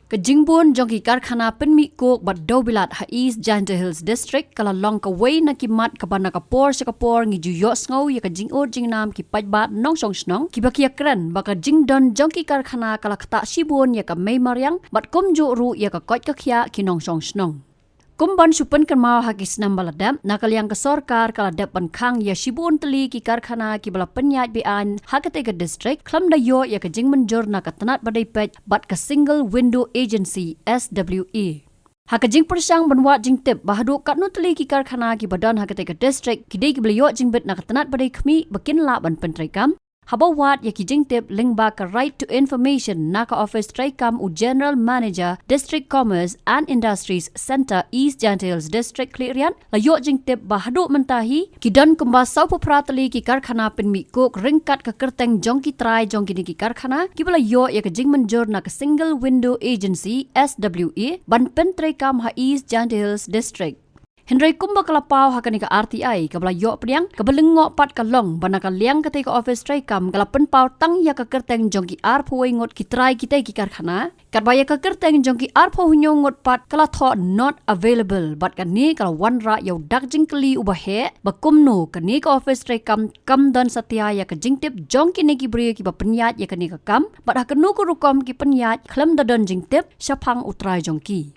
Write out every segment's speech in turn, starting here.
Kejingbun jongki Kharkhana penmi kok bat dobilat ha East Jaiñtia Hills District kala long ka way na kimat ka bana kapor sa kapor ngi juyo sngaw ya ka jingor jingnam ki pajbat nong song snong ki bakia kran baka jingdon jongki Kharkhana kala kata sibun ya ka may maryang bat kumju ru ya ka kot ka khya ki nong song snong. Kumban supen kan mau hakis nambaladam nakaliang ke sorkar kala depan khang ya shibun Tylli ki Kharkhana ki bala penyat bian hakate ke district Khlem da yo ya ke jing menjur na ka tanat badai pej bat ke single window agency SWE. Haka jing persang banwat jing tip bahadu kat nu Tylli ki Kharkhana ki badan hakate ke district ki dei ki beliau jing bet na ka tanat badai khmi bakin la ban pentrai kam. Habawat ya ki jing tip lingba ka right to information naka office Trai kam u general manager district commerce and industries center East Jaiñtia Hills district clearian la yo jing tip bahadu mentahi ki don kumba sau popra Tylli ki Kharkhana penmi kok ringkat ka Kyrteng jongki Trai jongki ni ki Kharkhana ki bala yo ya ka jing menjur na ka single window agency SWE ban pen Trai kam ha East Jaiñtia Hills district. Hendrai kumba kalapau hakani ka RTI kabla yo priang kabelengok pat kalong bana ka liang kate ka office Trai kam kala penpau tang ya ka Kyrteng jongki ar phoi ngot ki Trai kita ki Kharkhana katbaya ka Kyrteng jongki ar pho hunyo ngot pat kala tho not available bat ka ni kala wan ra yo dak jingkli ubahe bakumno ka ni ka office Trai kam don satya ya ka jingtip jongki ni ki bri ki ba penyat ya ka ni ka kam bat hakanu ko rukom ki penyat Khlem da don jingtip syapang utrai jongki.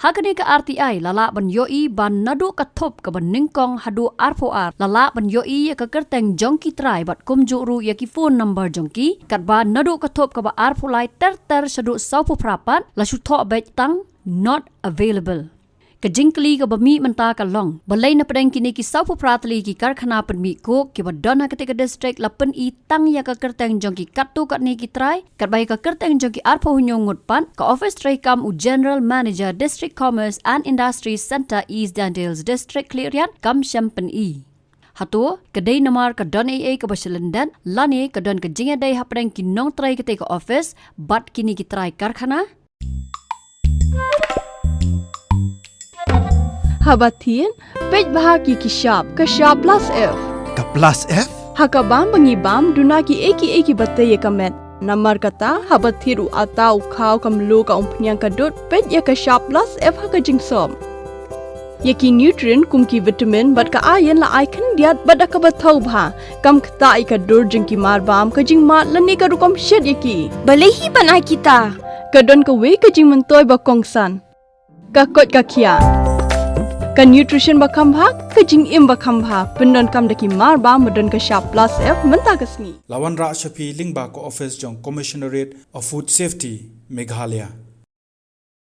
Hakani ka RTI lala ban yoi ban nadu kathop ka ban ningkong hadu R4R lala ban yoi ka Kyrteng jongki Trai bat kumju ru ya ki phone number jongki kat ba nadu kathop ka ba R4 lai ter sadu saupu prapat la shutho bet tang not available. Kejingkli ka bami menta ka long balai na pedang kini ki saupu pratli ki Kharkhana penmi ko ki badona ketika district lapen I tang ya ka Kyrteng jongki katu kat ni ki Trai kat bai ka Kyrteng jongki arpo hunyong ngutpan ka office Trai kam u general manager district commerce and industries center East Jaiñtia Hills district clearian kam syampen I. Hatu kedai namar ka don AA ka Lyndet lani ka don ka jinga dai hapdang ki nong Trai ketika office bat kini ki Trai Kharkhana. Habatin, pej bahagi ki shop plus F. Ka plus F? Hakabam bangibam duna ki eki batte ye kamet. Namar kata habathiru atau khau kamlu ka umpnyang kadut pej ya ka shop plus F haka jingsom. Yaki nutrient kum ki vitamin bat ka iron la icon diat bat ka bathau bha kam kta I ka dur jingki marbam ka jingma lani ka rukom shed yaki. Balehi banai kita. Kadon ka we ka jing mentoy ba kongsan. Ka kot ka kia. Ka nutrition bakam bha ka jing im bakam bha pendon kam daki marba modon ka shop plus F menta kasni Lawan ra shapi lingba ko office jong commissionerate of food safety Meghalaya